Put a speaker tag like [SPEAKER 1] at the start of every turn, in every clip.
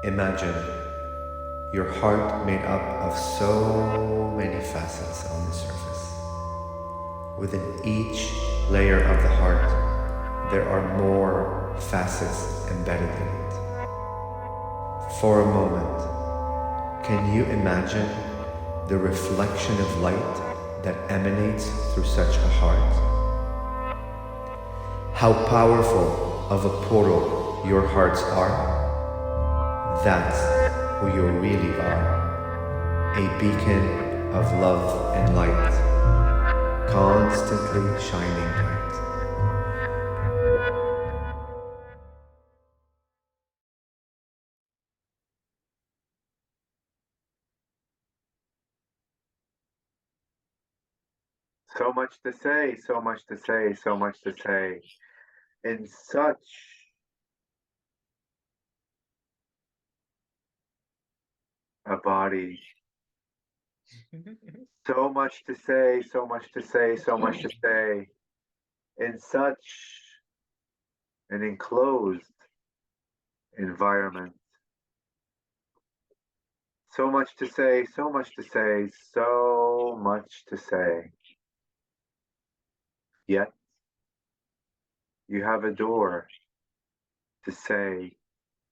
[SPEAKER 1] Imagine your heart made up of so many facets on the surface. Within each layer of the heart, there are more facets embedded in it. For a moment, can you imagine the reflection of light that emanates through such a heart? How powerful of a portal your hearts are? That's who you really are. A beacon of love and light, constantly shining bright.
[SPEAKER 2] So much to say, so much to say, so much to say. In such a body. So much to say, so much to say, so much to say. In such an enclosed environment. So much to say, so much to say, so much to say. Yet, you have a door to say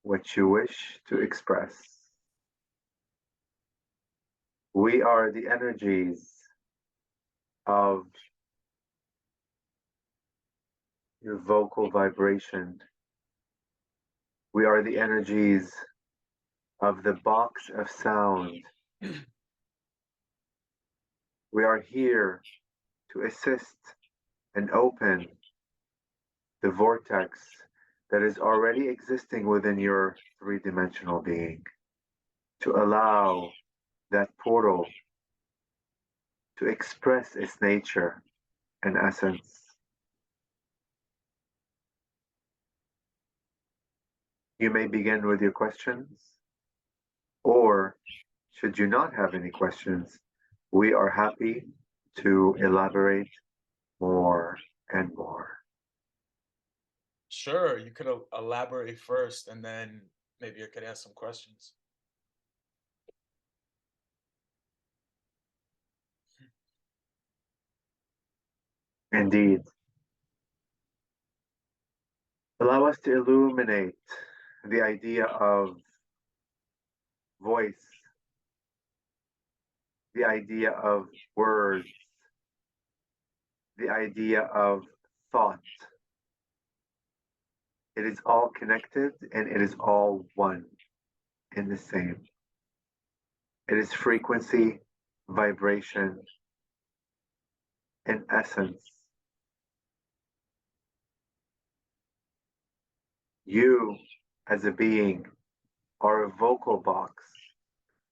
[SPEAKER 2] what you wish to express. We are the energies of your vocal vibration. We are the energies of the box of sound. We are here to assist and open the vortex that is already existing within your three-dimensional being, to allow that portal to express its nature and essence. You may begin with your questions, or should you not have any questions, we are happy to elaborate more and more.
[SPEAKER 3] Sure, you could elaborate first, and then maybe I could ask some questions.
[SPEAKER 2] Indeed. Allow us to illuminate the idea of voice, the idea of words, the idea of thought. It is all connected and it is all one in the same. It is frequency, vibration, and essence. You, as a being, are a vocal box,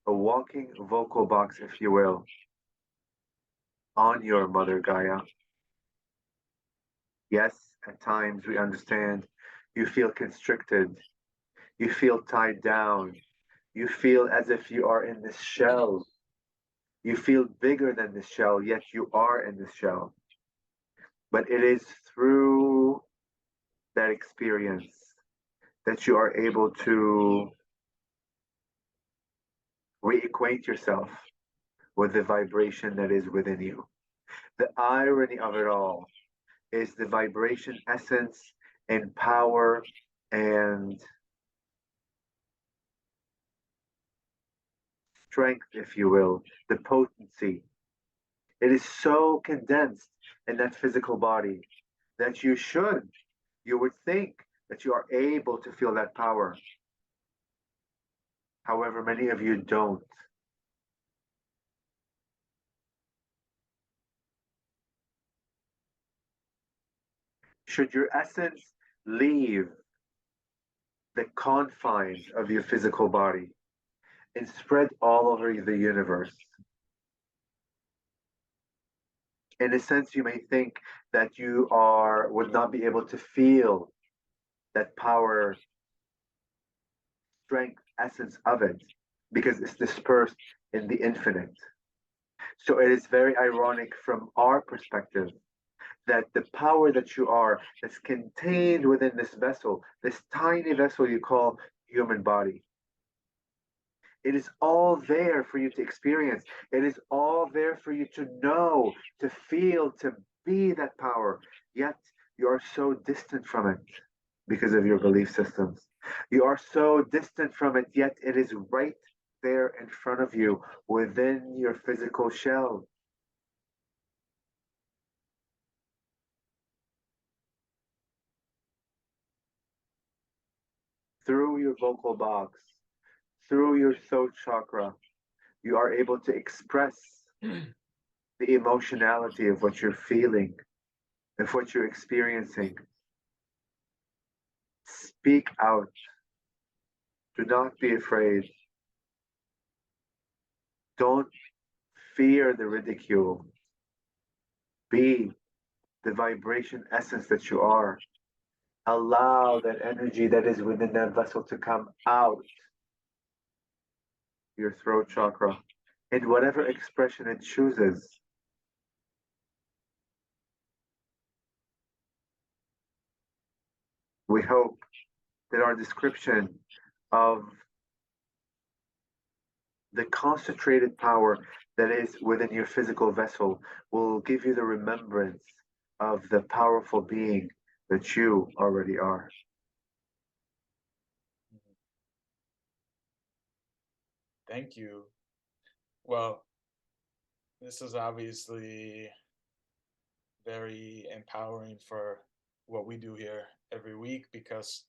[SPEAKER 2] a walking vocal box, if you will, on your Mother Gaia. Yes, at times we understand you feel constricted, you feel tied down, you feel as if you are in this shell. You feel bigger than this shell, yet you are in this shell. But it is through that experience that you are able to reacquaint yourself with the vibration that is within you. The irony of it all is the vibration essence and power and strength, if you will, the potency. It is so condensed in that physical body that you would think that you are able to feel that power. However, many of you don't. Should your essence leave the confines of your physical body and spread all over the universe, in a sense, you may think that you would not be able to feel that power, strength, essence of it because it's dispersed in the infinite. So it is very ironic from our perspective that the power that you are that's contained within this vessel, this tiny vessel you call human body, It is all there for you to experience. It is all there for you to know, to feel, to be that power. Yet you are so distant from it because of your belief systems. You are so distant from it, yet it is right there in front of you within your physical shell. Through your vocal box, through your throat chakra, you are able to express the emotionality of what you're feeling, of what you're experiencing. Speak out. Do not be afraid. Don't fear the ridicule. Be the vibration essence that you are. Allow that energy that is within that vessel to come out your throat chakra in whatever expression it chooses. We hope that our description of the concentrated power that is within your physical vessel will give you the remembrance of the powerful being that you already are.
[SPEAKER 3] Thank you. Well, this is obviously very empowering for what we do here every week because,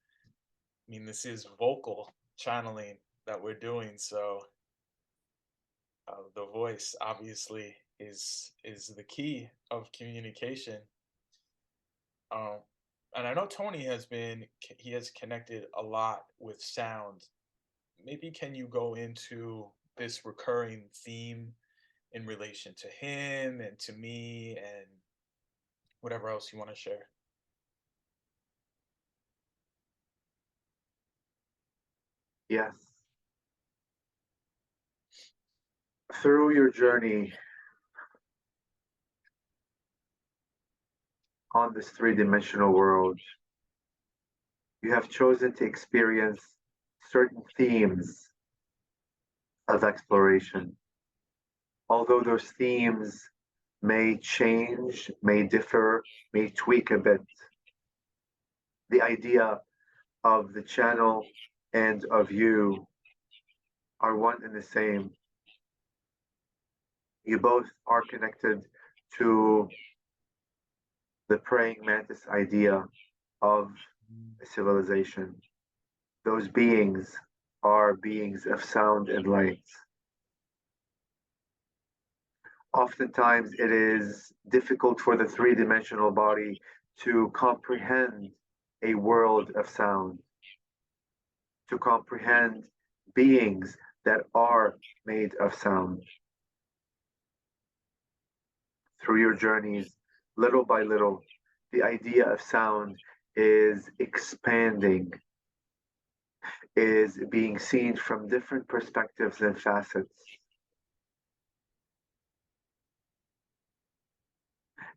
[SPEAKER 3] I mean, this is vocal channeling that we're doing. So the voice obviously is the key of communication. Um, and I know Tony he has connected a lot with sound. Maybe can you go into this recurring theme in relation to him and to me and whatever else you want to share?
[SPEAKER 2] Yes. Through your journey on this three-dimensional world, you have chosen to experience certain themes of exploration. Although those themes may change, may differ, may tweak a bit, the idea of the channel and of you are one and the same. You both are connected to the praying mantis idea of a civilization. Those beings are beings of sound and light. Oftentimes, it is difficult for the three-dimensional body to comprehend a world of sound, to comprehend beings that are made of sound. Through your journeys, little by little, the idea of sound is expanding, is being seen from different perspectives and facets,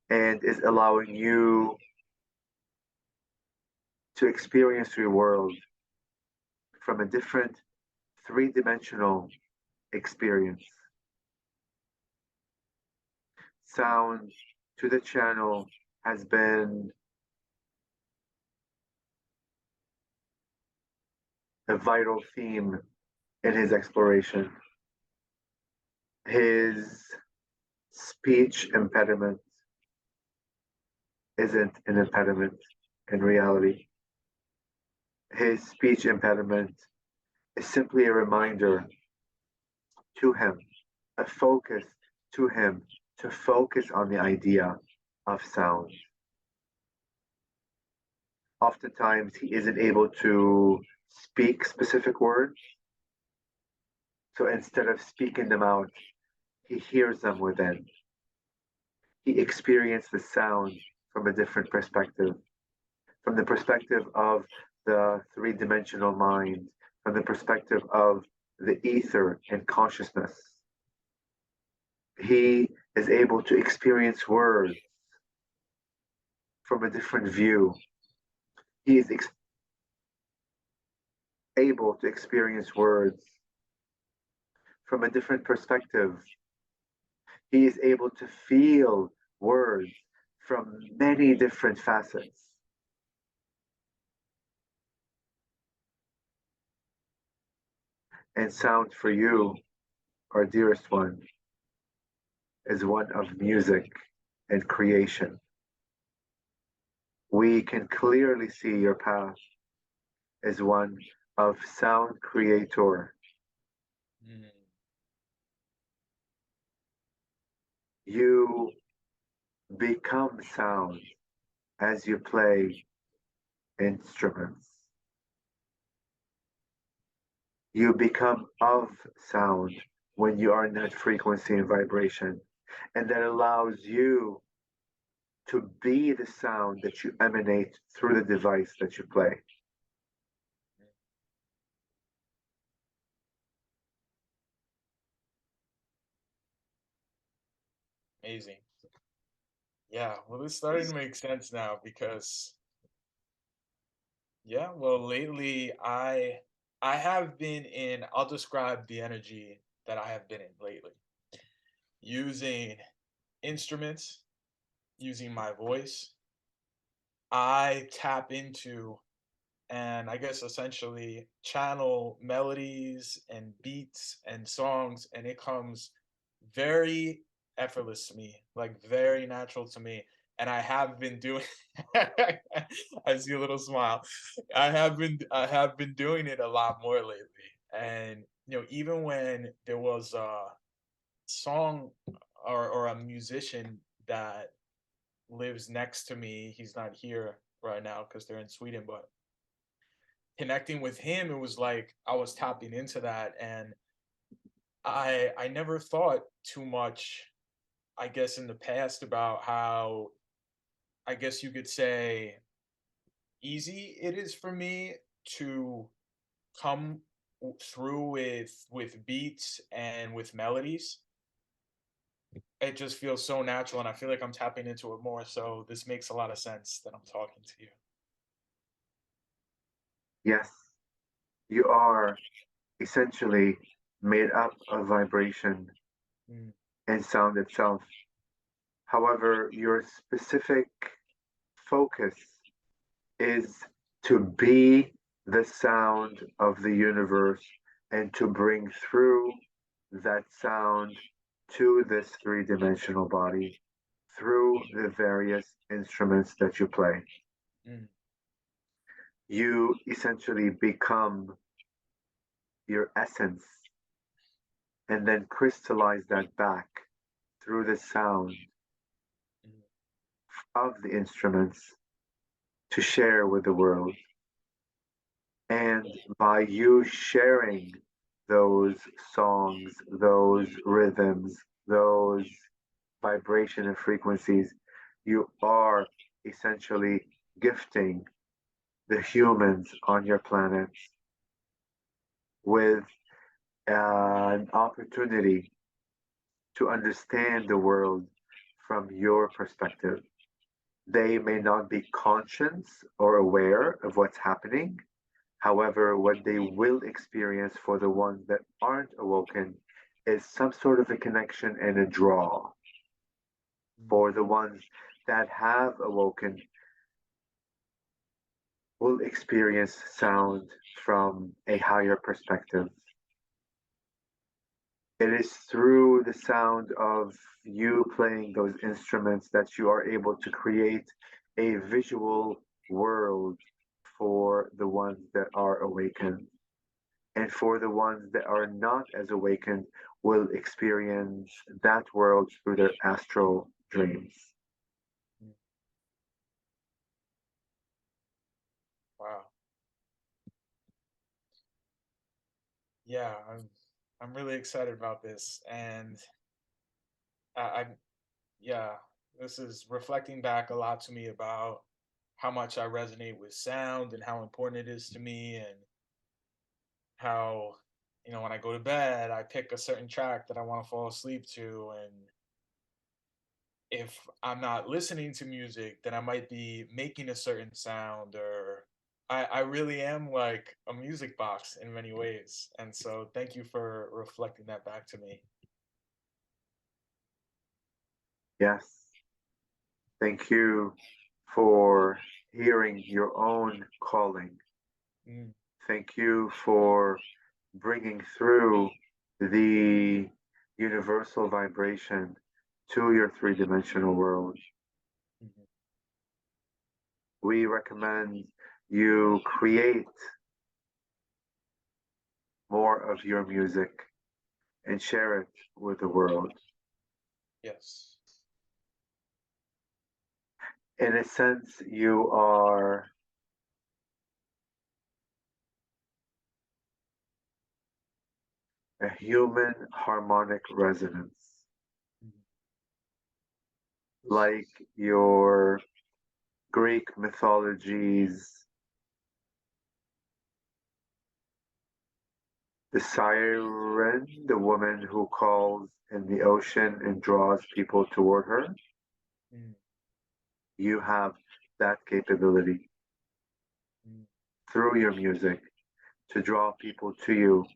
[SPEAKER 2] and is allowing you to experience your world from a different three-dimensional experience. Sound to the channel has been a vital theme in his exploration. His speech impediment isn't an impediment in reality. His speech impediment is simply a reminder to him, a focus to him to focus on the idea of sound. Oftentimes, he isn't able to speak specific words. So instead of speaking them out, he hears them within. He experiences the sound from a different perspective, from the perspective of the three-dimensional mind, from the perspective of the ether and consciousness. He is able to experience words from a different view. He is able to experience words from a different perspective. He is able to feel words from many different facets. And sound for you, our dearest one, is one of music and creation. We can clearly see your path as one of sound creator.
[SPEAKER 3] Mm.
[SPEAKER 2] You become sound as you play instruments. You become of sound when you are in that frequency and vibration. And that allows you to be the sound that you emanate through the device that you play.
[SPEAKER 3] Amazing. Yeah, well, it's starting to make sense now because, yeah, well, lately I have been in, I'll describe the energy that I have been in lately, using instruments, using my voice. I tap into, and I guess essentially channel melodies and beats and songs, and it comes very effortless to me, like very natural to me. And I have been doing I see a little smile. I have been doing it a lot more lately. And even when there was a song or a musician that lives next to me, he's not here right now because they're in Sweden, but connecting with him, it was like I was tapping into that. And I never thought too much, I guess, in the past about how, I guess you could say, easy it is for me to come through with beats and with melodies. It just feels so natural, and I feel like I'm tapping into it more. So this makes a lot of sense that I'm talking to you.
[SPEAKER 2] Yes, you are essentially made up of vibration
[SPEAKER 3] Mm,
[SPEAKER 2] and sound itself. However, your specific focus is to be the sound of the universe and to bring through that sound to this three-dimensional body through the various instruments that you play.
[SPEAKER 3] mm,
[SPEAKER 2] You essentially become your essence and then crystallize that back through the sound
[SPEAKER 3] mm,
[SPEAKER 2] of the instruments to share with the world. And by you sharing those songs, those rhythms, those vibration and frequencies, you are essentially gifting the humans on your planet with an opportunity to understand the world from your perspective. They may not be conscious or aware of what's happening. However, what they will experience for the ones that aren't awoken is some sort of a connection and a draw.
[SPEAKER 3] mm.
[SPEAKER 2] For the ones that have awoken, will experience sound from a higher perspective. It is through the sound of you playing those instruments that you are able to create a visual world for the ones that are awakened. And for the ones that are not as awakened, will experience that world through their astral dreams.
[SPEAKER 3] Mm. Wow. Yeah, I'm really excited about this, and I yeah, this is reflecting back a lot to me about how much I resonate with sound and how important it is to me, and how, when I go to bed, I pick a certain track that I want to fall asleep to. And if I'm not listening to music, then I might be making a certain sound, or I really am like a music box in many ways. And so thank you for reflecting that back to me.
[SPEAKER 2] Yes. Thank you for hearing your own calling.
[SPEAKER 3] Mm,
[SPEAKER 2] Thank you for bringing through the universal vibration to your three-dimensional world.
[SPEAKER 3] mhm.
[SPEAKER 2] We recommend you create more of your music and share it with the world.
[SPEAKER 3] Yes.
[SPEAKER 2] In a sense, you are a human harmonic resonance,
[SPEAKER 3] Mhm.
[SPEAKER 2] like your Greek mythologies, the siren, the woman who calls in the ocean and draws people toward her.
[SPEAKER 3] Mm,
[SPEAKER 2] You have that capability
[SPEAKER 3] mm,
[SPEAKER 2] through your music to draw people to you,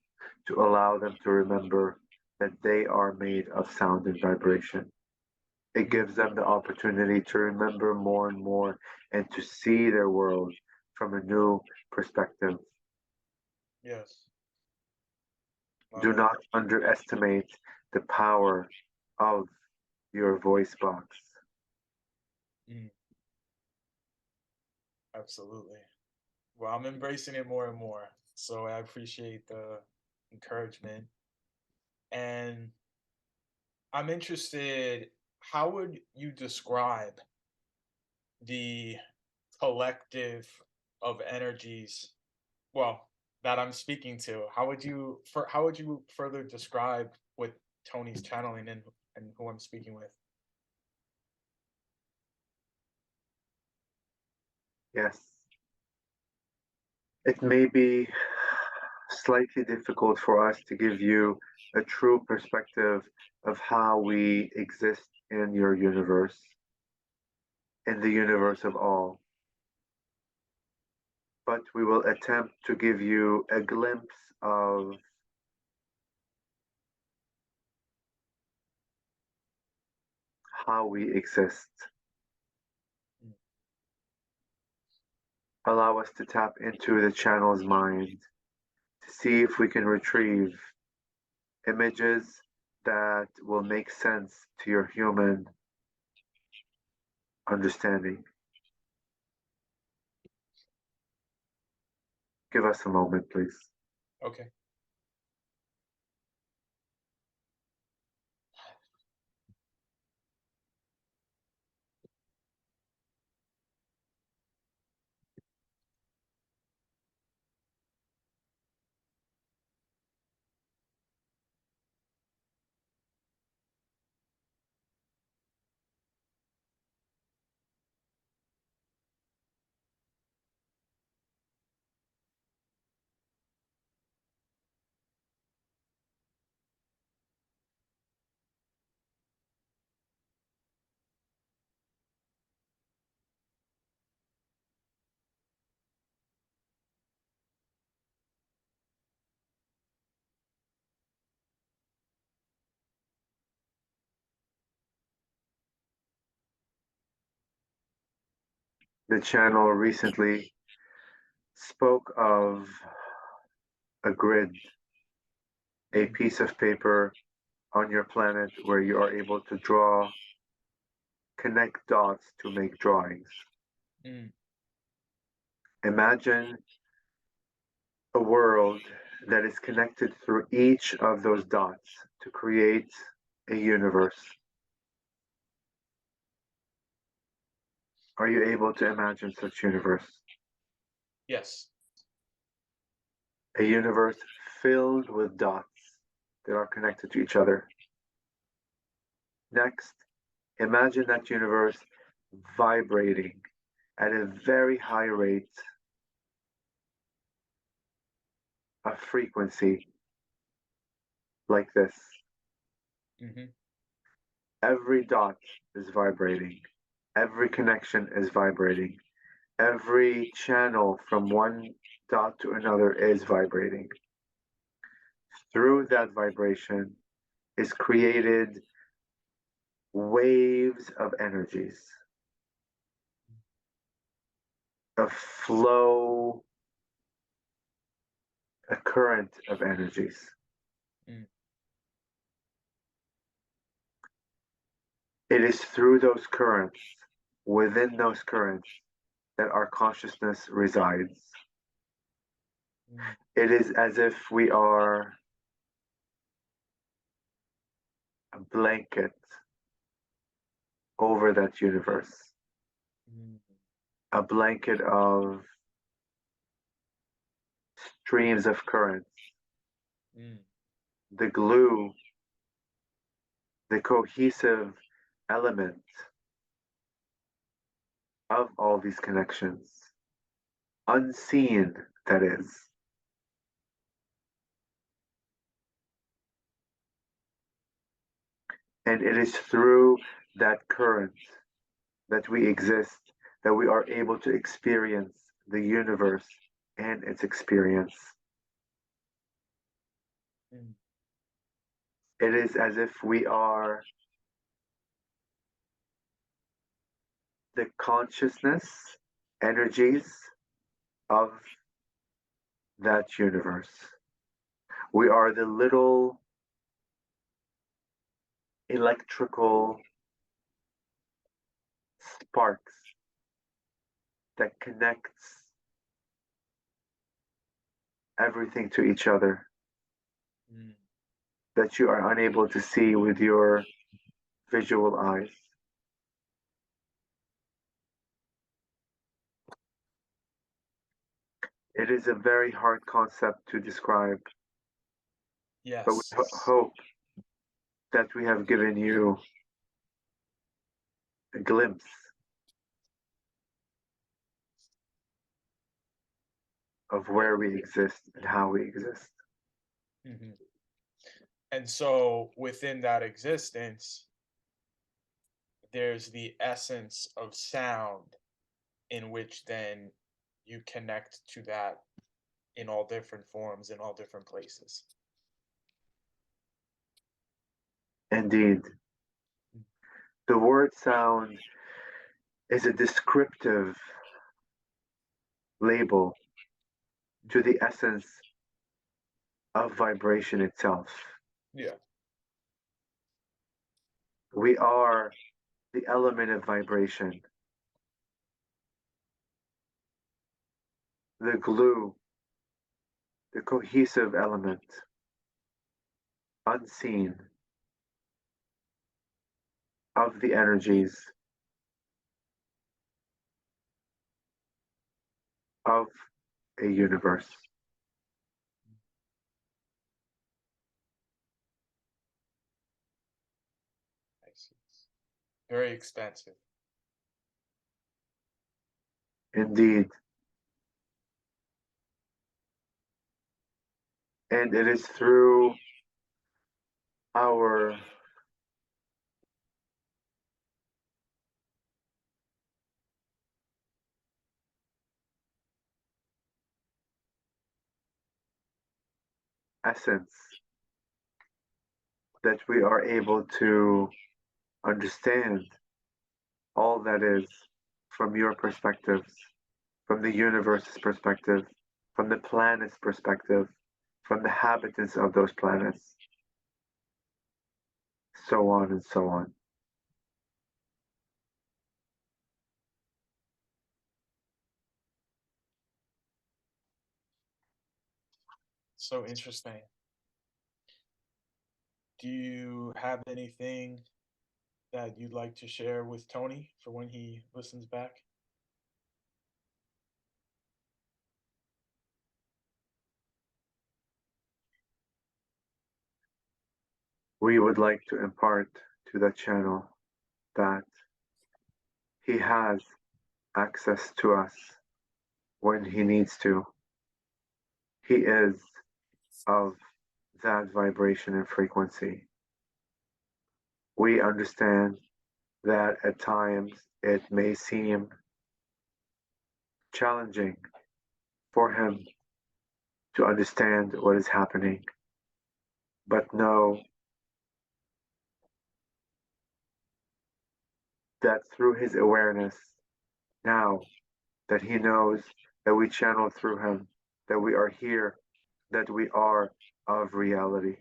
[SPEAKER 2] to allow them to remember that they are made of sound and vibration. It
[SPEAKER 3] mm.
[SPEAKER 2] gives them the opportunity to remember more and more and to see their world from a new perspective.
[SPEAKER 3] Yes.
[SPEAKER 2] Do
[SPEAKER 3] Love it.
[SPEAKER 2] not underestimate the power of your voice box.
[SPEAKER 3] Mm, absolutely. Well, I'm embracing it more and more. So I appreciate the encouragement. And I'm interested, how would you describe the collective of energies, well, that I'm speaking to? How would you further describe what Tony's channeling and who I'm speaking with?
[SPEAKER 2] Yes, it may be slightly difficult for us to give you a true perspective of how we exist in your universe, in the universe of all, but we will attempt to give you a glimpse of how we exist.
[SPEAKER 3] Mm,
[SPEAKER 2] Allow us to tap into the channel's mind to see if we can retrieve images that will make sense to your human understanding. Give us a moment, please.
[SPEAKER 3] okay.
[SPEAKER 2] The channel recently spoke of a grid, a
[SPEAKER 3] Mm,
[SPEAKER 2] piece of paper on your planet where you are able to draw, connect dots to make drawings.
[SPEAKER 3] mm,
[SPEAKER 2] Imagine a world that is connected through each of those dots to create a universe. Are you able to imagine such universe?
[SPEAKER 3] yes.
[SPEAKER 2] A universe filled with dots that are connected to each other. Next, imagine that universe vibrating at a very high rate of frequency like this.
[SPEAKER 3] Hmm.
[SPEAKER 2] Every dot is vibrating. Every connection is vibrating. Every channel from one dot to another is vibrating. Through that vibration is created waves of energies, a flow, a current of energies.
[SPEAKER 3] Mm.
[SPEAKER 2] It is through those currents, within those currents, that our consciousness resides.
[SPEAKER 3] Mm.
[SPEAKER 2] It is as if we are a blanket over that universe,
[SPEAKER 3] Mm.
[SPEAKER 2] a blanket of streams of currents,
[SPEAKER 3] Mm.
[SPEAKER 2] the glue, the cohesive element of all these connections, unseen, that is. And it is through that current that we exist, that we are able to experience the universe and its experience.
[SPEAKER 3] Mm.
[SPEAKER 2] It is as if we are the consciousness energies of that universe. We are the little electrical sparks that connects everything to each other
[SPEAKER 3] Mm.
[SPEAKER 2] that you are unable to see with your visual eyes. It is a very hard concept to describe, but we
[SPEAKER 3] Yes.
[SPEAKER 2] hope that we have given you a glimpse of where we exist and how we exist.
[SPEAKER 3] Mhm. And so within that existence, there's the essence of sound in which then you connect to that in all different forms, in all different places.
[SPEAKER 2] Indeed,
[SPEAKER 3] Mm.
[SPEAKER 2] the word sound is a descriptive label to the essence of vibration itself.
[SPEAKER 3] Yeah.
[SPEAKER 2] We are the element of vibration, the glue, the cohesive element, unseen, of the energies of a universe.
[SPEAKER 3] I see. Very expansive.
[SPEAKER 2] Indeed. And it is through our essence that we are able to understand all that is from your perspectives, from the universe's perspective, from the planet's perspective, from the habitants of those planets, so on and so on.
[SPEAKER 3] So interesting. Do you have anything that you'd like to share with Tony for when he listens back?
[SPEAKER 2] We would like to impart to that channel that he has access to us when he needs to. He is of that vibration and frequency. We understand that at times it may seem challenging for him to understand what is happening. But know that through his awareness, now that he knows that we channel through him, that we are here, that we are of reality,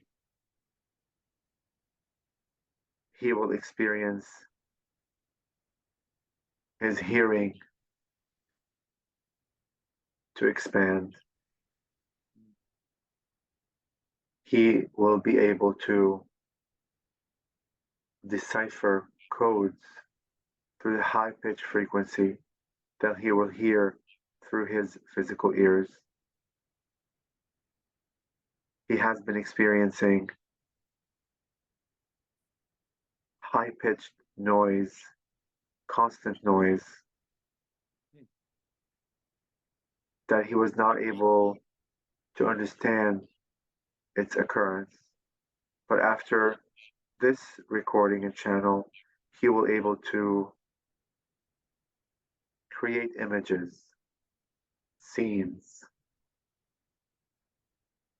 [SPEAKER 2] he will experience his hearing to expand. He will be able to decipher codes through the high pitch frequency that he will hear through his physical ears. He has been experiencing high pitched noise, constant noise, that he was not able to understand its occurrence. But after this recording and channel, he will able to create images, scenes,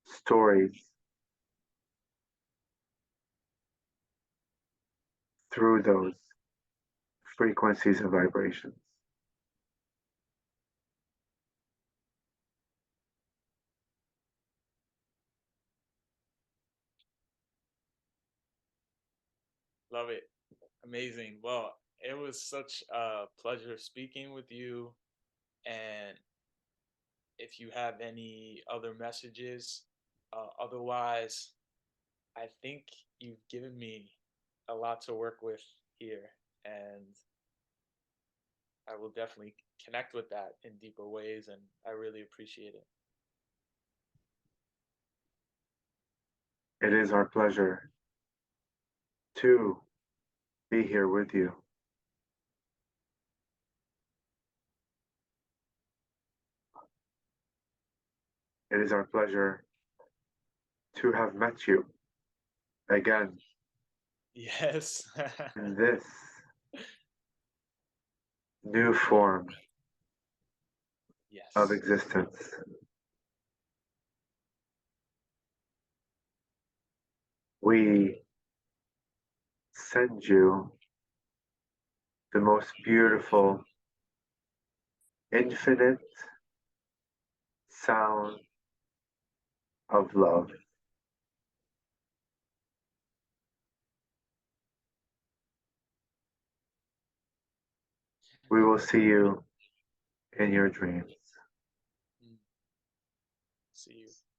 [SPEAKER 2] stories through those frequencies and vibrations.
[SPEAKER 3] Love it. Amazing. Well, it was such a pleasure speaking with you. And if you have any other messages, otherwise, I think you've given me a lot to work with here. And I will definitely connect with that in deeper ways. And I really appreciate it.
[SPEAKER 2] It is our pleasure to be here with you. It is our pleasure to have met you again
[SPEAKER 3] Yes.
[SPEAKER 2] in this new form
[SPEAKER 3] Yes.
[SPEAKER 2] of existence. We send you the most beautiful, infinite sound of love. We will see you in your dreams.
[SPEAKER 3] See you.